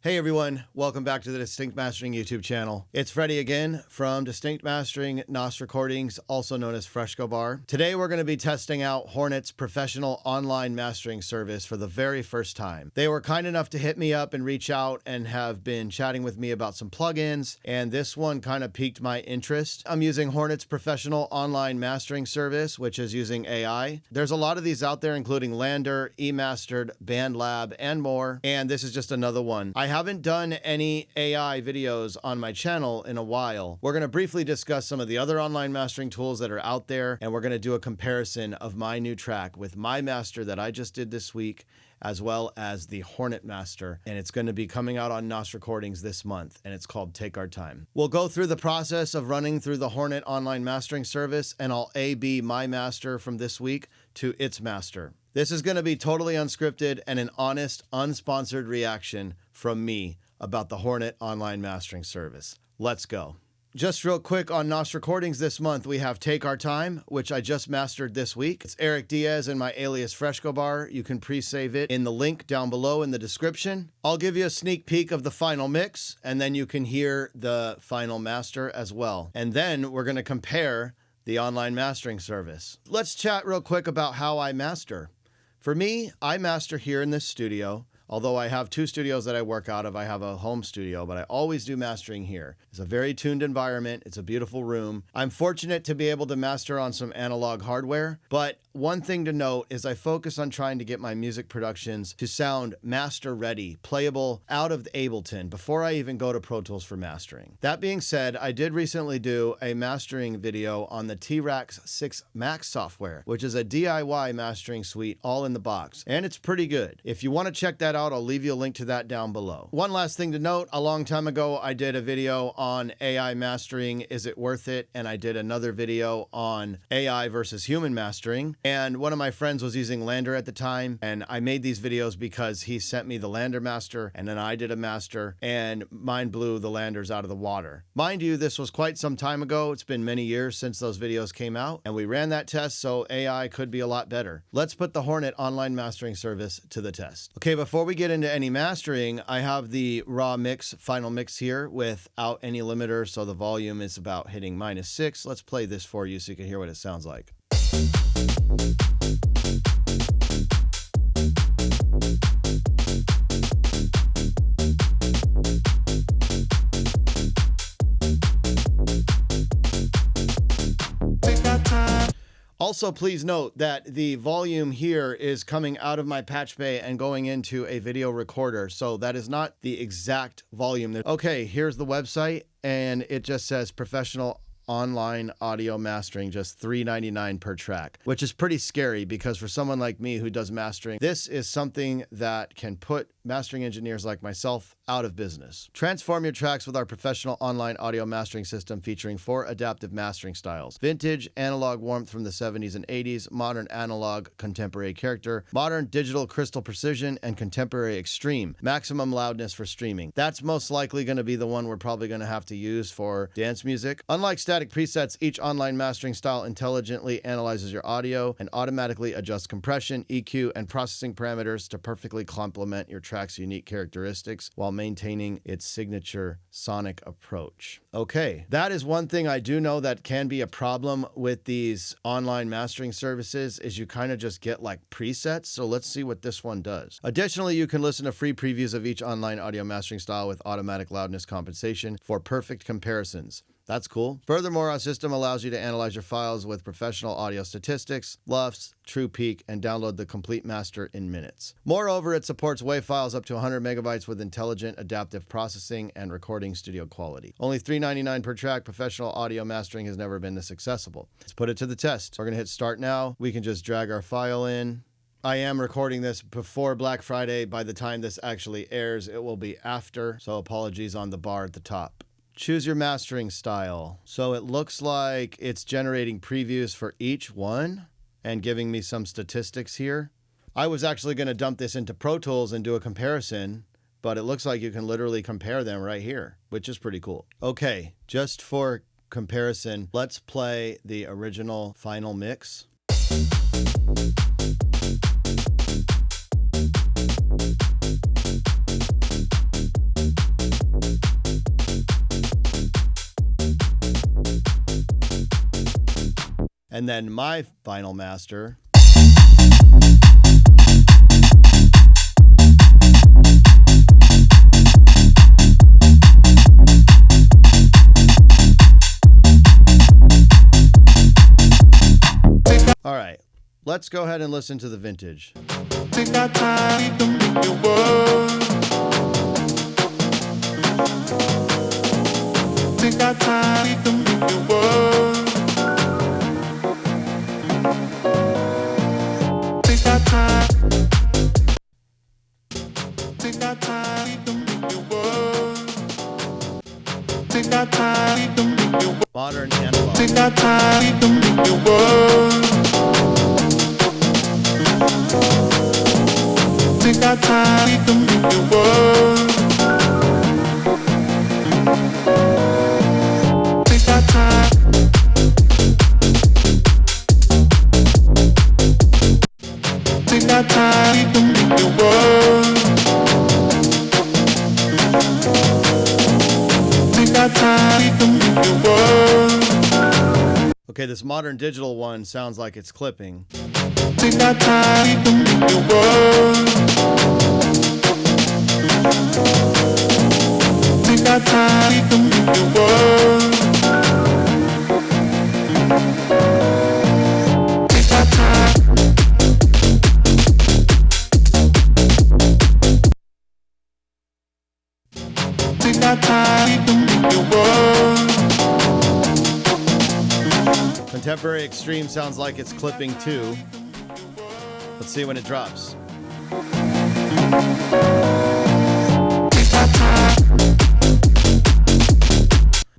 Hey everyone, welcome back to the Distinct Mastering YouTube channel. It's Freddie again from Distinct Mastering NOS Recordings, also known as Fresco Bar. Today we're going to be testing out Hornet's professional online mastering service for the very first time. They were kind enough to hit me up and reach out and have been chatting with me about some plugins, and this one kind of piqued my interest. I'm using Hornet's professional online mastering service, which is using AI. There's a lot of these out there, including Lander, eMastered, BandLab, and more, and this is just another one. I haven't done any AI videos on my channel in a while. We're going to briefly discuss some of the other online mastering tools that are out there, and we're going to do a comparison of my new track with my master that I just did this week, as well as the Hornet master, and it's going to be coming out on NOS Recordings this month, and it's called Take Our Time. We'll go through the process of running through the Hornet online mastering service, and I'll A/B my master from this week to its master. This is going to be totally unscripted and an honest, unsponsored reaction from me about the Hornet online mastering service. Let's go. Just real quick on NOS Recordings this month, we have Take Our Time, which I just mastered this week. It's Eric Diaz and my alias Fresco Bar. You can pre-save it in the link down below in the description. I'll give you a sneak peek of the final mix, and then you can hear the final master as well. And then we're going to compare the online mastering service. Let's chat real quick about how I master. For me, I master here in this studio. Although I have two studios that I work out of, I have a home studio, but I always do mastering here. It's a very tuned environment. It's a beautiful room. I'm fortunate to be able to master on some analog hardware, but one thing to note is I focus on trying to get my music productions to sound master ready, playable out of the Ableton before I even go to Pro Tools for mastering. That being said, I did recently do a mastering video on the T-Rax 6 Max software, which is a DIY mastering suite all in the box, and it's pretty good. If you want to check that out, I'll leave you a link to that down below. One last thing to note, a long time ago, I did a video on AI mastering, is it worth it? And I did another video on AI versus human mastering. And one of my friends was using Lander at the time, and I made these videos because he sent me the Lander master, and then I did a master, and mine blew the Landers out of the water. Mind you, this was quite some time ago. It's been many years since those videos came out, and we ran that test, so AI could be a lot better. Let's put the Hornet online mastering service to the test. Okay, before we get into any mastering, I have the raw mix, final mix here without any limiter, so the volume is about hitting -6. Let's play this for you so you can hear what it sounds like. Also, please note that the volume here is coming out of my patch bay and going into a video recorder, so that is not the exact volume. Okay, here's the website, and it just says professional online audio mastering, just $3.99 per track, which is pretty scary because for someone like me who does mastering, this is something that can put mastering engineers like myself out of business. Transform your tracks with our professional online audio mastering system featuring 4 adaptive mastering styles: vintage, analog warmth from the 70s and 80s, modern analog contemporary character, modern digital crystal precision, and contemporary extreme, maximum loudness for streaming. That's most likely going to be the one we're probably going to have to use for dance music. Unlike static presets, each online mastering style intelligently analyzes your audio and automatically adjusts compression, EQ, and processing parameters to perfectly complement your track's unique characteristics while maintaining its signature sonic approach. Okay, that is one thing I do know that can be a problem with these online mastering services is you kind of just get like presets. So let's see what this one does. Additionally, you can listen to free previews of each online audio mastering style with automatic loudness compensation for perfect comparisons. That's cool. Furthermore, our system allows you to analyze your files with professional audio statistics, LUFS, True Peak, and download the complete master in minutes. Moreover, it supports WAV files up to 100 megabytes with intelligent adaptive processing and recording studio quality. Only $3.99 per track, professional audio mastering has never been this accessible. Let's put it to the test. We're going to hit start now. We can just drag our file in. I am recording this before Black Friday. By the time this actually airs, it will be after, so apologies on the bar at the top. Choose your mastering style. So it looks like it's generating previews for each one and giving me some statistics here. I was actually going to dump this into Pro Tools and do a comparison, but it looks like you can literally compare them right here, which is pretty cool. Okay, just for comparison, let's play the original final mix. And then my final master. All right, let's go ahead and listen to the vintage. Take our time to make the world. Take our time to make the world. Take our time. Take our time to make the world. Take our time to make the world. Modern analog. Take our time to make the world. Take our time to make the world. Take our time. Take our time to make the world. Take our time to make the world. Okay, this modern digital one sounds like it's clipping. Take our time to make the world. Take our time to make the world. Take our time. Take our time to make the world. Contemporary Extreme sounds like it's clipping too. Let's see when it drops.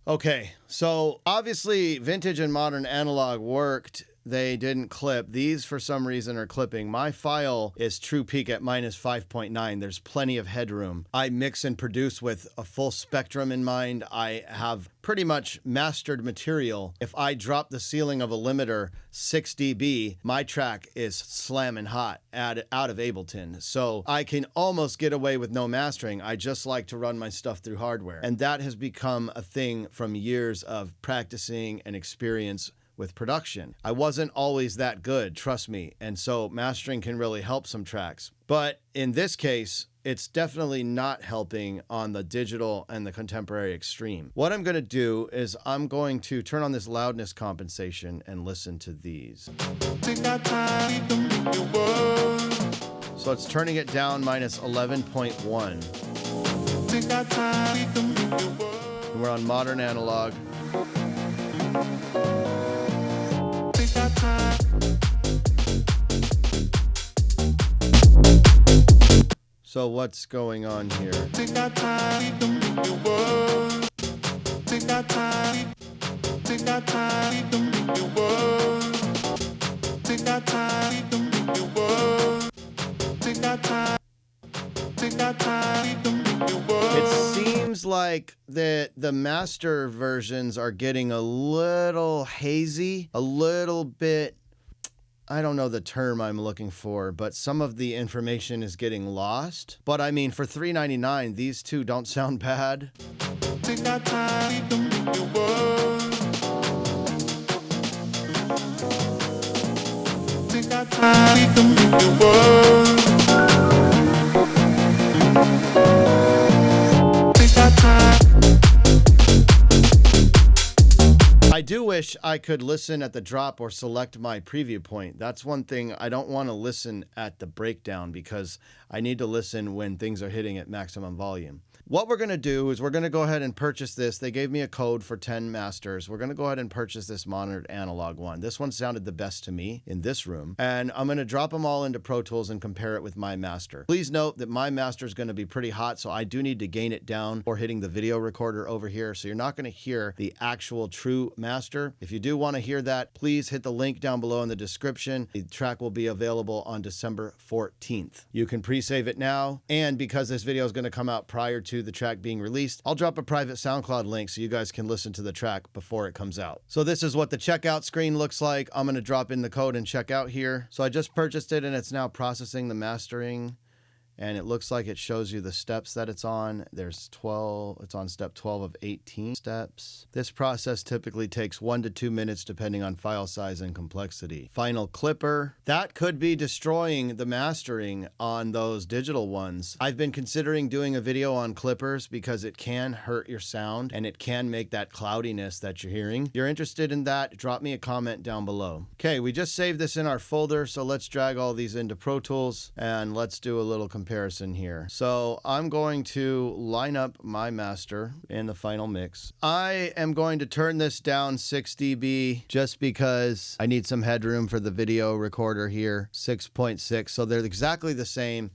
Okay, so obviously vintage and modern analog worked. They didn't clip. These, for some reason, are clipping. My file is true peak at -5.9. There's plenty of headroom. I mix and produce with a full spectrum in mind. I have pretty much mastered material. If I drop the ceiling of a limiter 6 dB, my track is slamming hot out of Ableton. So I can almost get away with no mastering. I just like to run my stuff through hardware. And that has become a thing from years of practicing and experience with production. I wasn't always that good, trust me, and so mastering can really help some tracks. But in this case, it's definitely not helping on the digital and the contemporary extreme. What I'm gonna do is I'm going to turn on this loudness compensation and listen to these. So it's turning it down -11.1. And we're on modern analog. So what's going on here? Take our time to make the world. Take our time. Take our time to make the world. Take our time to make the world. Take our time. Take our time to make the world. It seems like the master versions are getting a little hazy, a little bit, I don't know the term I'm looking for, but some of the information is getting lost. But I mean, for $3.99, these two don't sound bad. Take our time to make the world. Take our time to make the world. Take our time. I do wish I could listen at the drop or select my preview point. That's one thing. I don't want to listen at the breakdown because I need to listen when things are hitting at maximum volume. What we're going to do is we're going to go ahead and purchase this. They gave me a code for 10 masters. We're going to go ahead and purchase this monitored analog one. This one sounded the best to me in this room. And I'm going to drop them all into Pro Tools and compare it with my master. Please note that my master is going to be pretty hot, so I do need to gain it down or hitting the video recorder over here. So you're not going to hear the actual true master. If you do want to hear that, please hit the link down below in the description. The track will be available on December 14th. You can pre-save it now. And because this video is going to come out prior to the track being released, I'll drop a private SoundCloud link so you guys can listen to the track before it comes out. So this is what the checkout screen looks like. I'm going to drop in the code and check out here. So I just purchased it and it's now processing the mastering and it looks like it shows you the steps that it's on. There's 12, it's on step 12 of 18 steps. This process typically takes 1 to 2 minutes depending on file size and complexity. Final clipper. That could be destroying the mastering on those digital ones. I've been considering doing a video on clippers because it can hurt your sound and it can make that cloudiness that you're hearing. If you're interested in that, drop me a comment down below. Okay, we just saved this in our folder, so let's drag all these into Pro Tools and let's do a little comparison here. So I'm going to line up my master in the final mix. I am going to turn this down 6 dB just because I need some headroom for the video recorder here. 6.6, so they're exactly the same.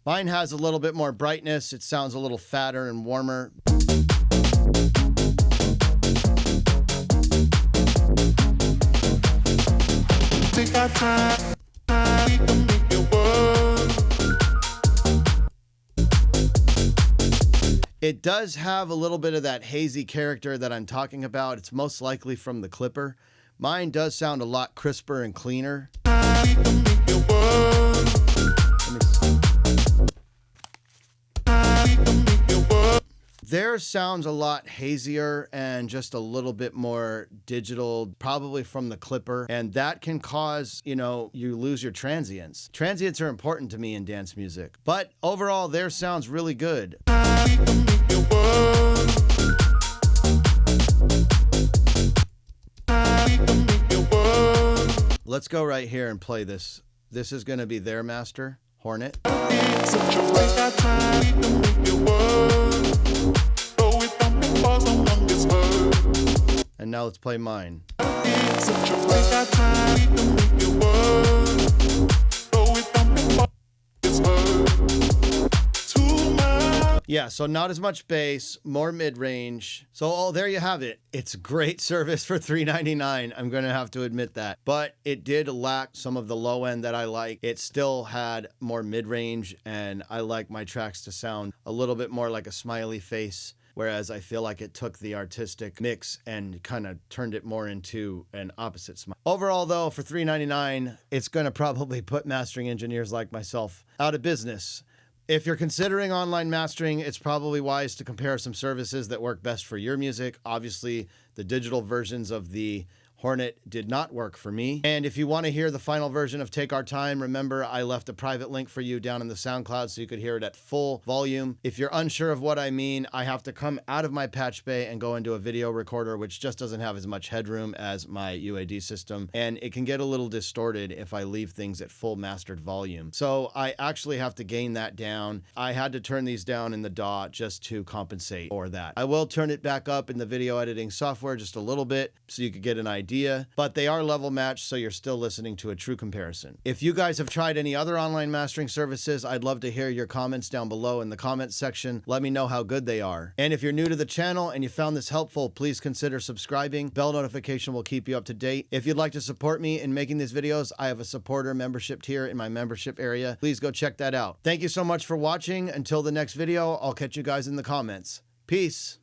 Mine has a little bit more brightness. It sounds a little fatter and warmer. Take our time to make it work. It does have a little bit of that hazy character that I'm talking about. It's most likely from the clipper. Mine does sound a lot crisper and cleaner. Theirs sounds a lot hazier and just a little bit more digital, probably from the clipper. And that can cause, you lose your transients. Transients are important to me in dance music. But overall, theirs sounds really good. Let's go right here and play this. This is going to be their master, Hornet. And now let's play mine. Yeah, so not as much bass, more mid-range. So, there you have it. It's great service for $3.99. I'm going to have to admit that. But it did lack some of the low end that I like. It still had more mid-range, and I like my tracks to sound a little bit more like a smiley face. Whereas I feel like it took the artistic mix and kind of turned it more into an opposite smile. Overall, though, for $3.99, it's going to probably put mastering engineers like myself out of business. If you're considering online mastering, it's probably wise to compare some services that work best for your music. Obviously, the digital versions of the Hornet did not work for me. And if you want to hear the final version of Take Our Time, remember I left a private link for you down in the SoundCloud so you could hear it at full volume. If you're unsure of what I mean, I have to come out of my patch bay and go into a video recorder, which just doesn't have as much headroom as my UAD system. And it can get a little distorted if I leave things at full mastered volume. So I actually have to gain that down. I had to turn these down in the DAW just to compensate for that. I will turn it back up in the video editing software just a little bit so you could get an idea. But they are level matched, so you're still listening to a true comparison. If you guys have tried any other online mastering services, I'd love to hear your comments down below in the comments section. Let me know how good they are. And if you're new to the channel and you found this helpful, please consider subscribing. Bell notification will keep you up to date. If you'd like to support me in making these videos, I have a supporter membership tier in my membership area. Please go check that out. Thank you so much for watching. Until the next video, I'll catch you guys in the comments. Peace.